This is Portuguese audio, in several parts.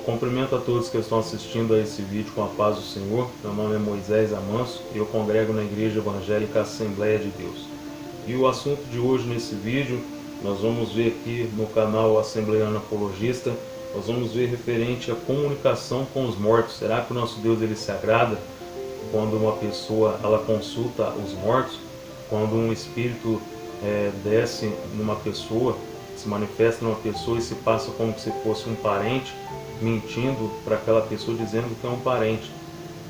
cumprimento a todos que estão assistindo a esse vídeo com a paz do Senhor. Meu nome é Moisés Amanso e eu congrego na Igreja Evangélica Assembleia de Deus. E o assunto de hoje nesse vídeo, nós vamos ver aqui no canal Assembleano Apologista, nós vamos ver referente à comunicação com os mortos. Será que o nosso Deus ele se agrada quando uma pessoa ela consulta os mortos? Quando um espírito desce numa pessoa, se manifesta numa pessoa e se passa como se fosse um parente, mentindo para aquela pessoa dizendo que é um parente.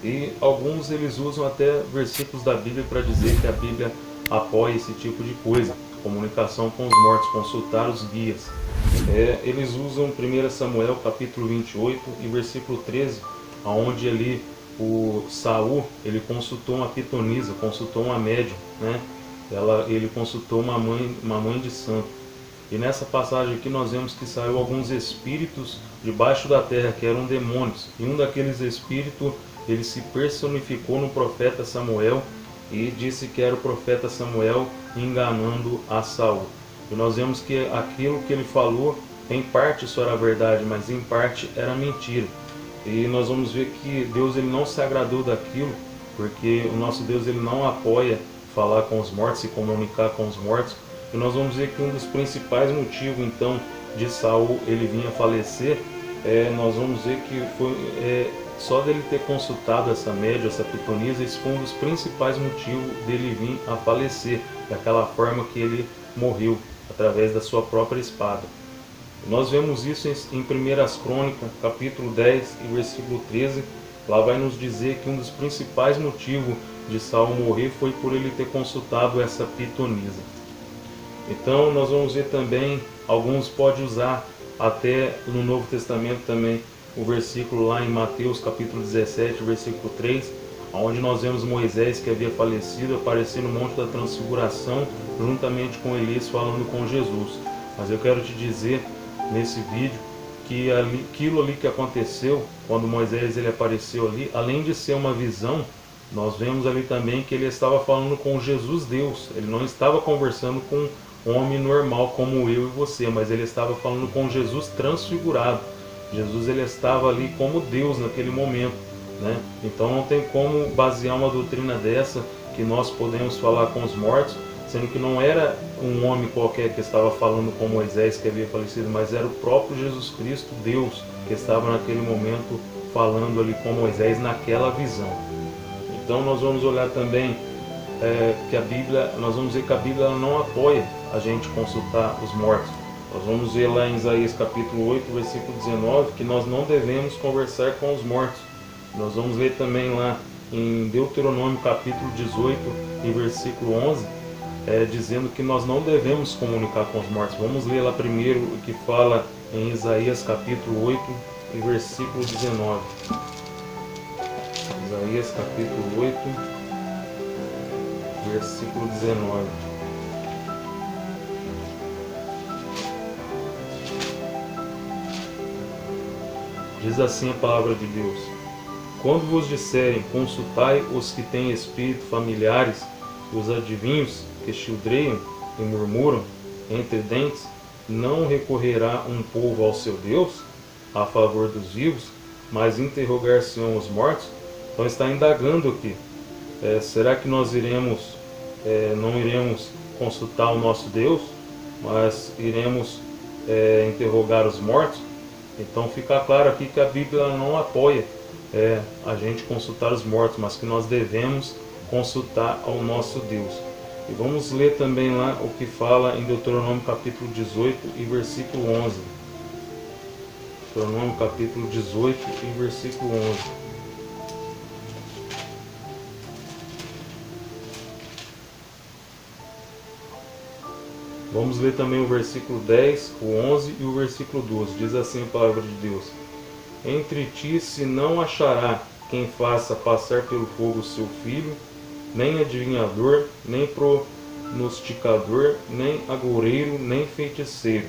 E alguns eles usam até versículos da Bíblia para dizer que a Bíblia apoia esse tipo de coisa, comunicação com os mortos, consultar os guias. Eles usam 1 Samuel capítulo 28 e versículo 13, onde ali o Saul ele consultou uma pitonisa, consultou uma médium, né? Ele consultou uma mãe de santo. E nessa passagem aqui nós vemos que saiu alguns espíritos debaixo da terra, que eram demônios. E um daqueles espíritos, ele se personificou no profeta Samuel e disse que era o profeta Samuel enganando a Saul. E nós vemos que aquilo que ele falou, em parte isso era verdade, mas em parte era mentira. E nós vamos ver que Deus ele não se agradou daquilo, porque o nosso Deus ele não apoia falar com os mortos, se comunicar com os mortos. E nós vamos ver que um dos principais motivos então de Saul ele vir a falecer, nós vamos ver que foi só dele ter consultado essa médium, essa pitonisa, esse foi um dos principais motivos dele vir a falecer, daquela forma que ele morreu, através da sua própria espada. Nós vemos isso em 1 Crônicas, capítulo 10 e versículo 13, lá vai nos dizer que um dos principais motivos de Saul morrer foi por ele ter consultado essa pitonisa. Então nós vamos ver também, alguns podem usar até no Novo Testamento também, o versículo lá em Mateus capítulo 17, versículo 3, onde nós vemos Moisés que havia falecido, aparecer no Monte da Transfiguração, juntamente com Elias falando com Jesus. Mas eu quero te dizer, nesse vídeo, que aquilo ali que aconteceu, quando Moisés ele apareceu ali, além de ser uma visão, nós vemos ali também que ele estava falando com Jesus Deus, ele não estava conversando com um homem normal como eu e você, mas ele estava falando com Jesus transfigurado. Jesus ele estava ali como Deus naquele momento, né? Então não tem como basear uma doutrina dessa, que nós podemos falar com os mortos, sendo que não era um homem qualquer que estava falando com Moisés que havia falecido, mas era o próprio Jesus Cristo, Deus, que estava naquele momento falando ali com Moisés naquela visão. Então nós vamos olhar também que a Bíblia, nós vamos ver que a Bíblia não apoia a gente consultar os mortos. Nós vamos ver lá em Isaías capítulo 8, versículo 19, que nós não devemos conversar com os mortos. Nós vamos ver também lá em Deuteronômio capítulo 18 e versículo 11, dizendo que nós não devemos comunicar com os mortos. Vamos ler lá primeiro o que fala em Isaías capítulo 8 e versículo 19. Isaías capítulo 8, versículo 19. Diz assim a palavra de Deus: quando vos disserem, consultai os que têm espírito familiares, os adivinhos que childreiam e murmuram entre dentes, não recorrerá um povo ao seu Deus a favor dos vivos, mas interrogar-se-ão os mortos? Então está indagando aqui. Será que nós não iremos consultar o nosso Deus, mas iremos interrogar os mortos? Então fica claro aqui que a Bíblia não apoia a gente consultar os mortos, mas que nós devemos consultar ao nosso Deus. E vamos ler também lá o que fala em Deuteronômio capítulo 18 e versículo 11. Deuteronômio capítulo 18 e versículo 11. Vamos ler também o versículo 10, o 11 e o versículo 12. Diz assim a palavra de Deus: entre ti se não achará quem faça passar pelo fogo seu filho, nem adivinhador, nem pronosticador, nem agoureiro, nem feiticeiro,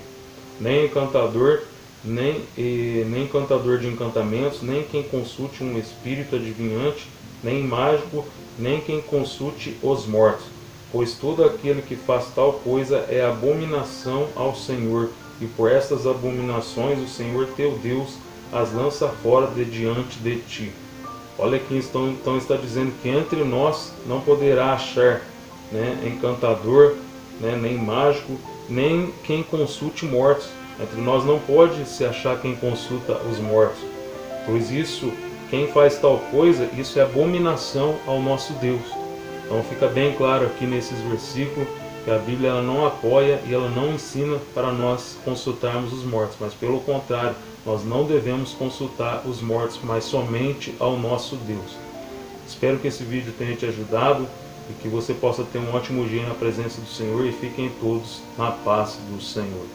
nem encantador, nem encantador de encantamentos, nem quem consulte um espírito adivinhante, nem mágico, nem quem consulte os mortos. Pois todo aquele que faz tal coisa é abominação ao Senhor, e por estas abominações o Senhor teu Deus as lança fora de diante de ti. Olha aqui, então está dizendo que entre nós não poderá achar, né, encantador, né, nem mágico, nem quem consulte mortos. Entre nós não pode se achar quem consulta os mortos, pois isso, quem faz tal coisa, isso é abominação ao nosso Deus. Então fica bem claro aqui nesses versículos que a Bíblia ela não apoia e ela não ensina para nós consultarmos os mortos, mas pelo contrário, nós não devemos consultar os mortos, mas somente ao nosso Deus. Espero que esse vídeo tenha te ajudado e que você possa ter um ótimo dia na presença do Senhor, e fiquem todos na paz do Senhor.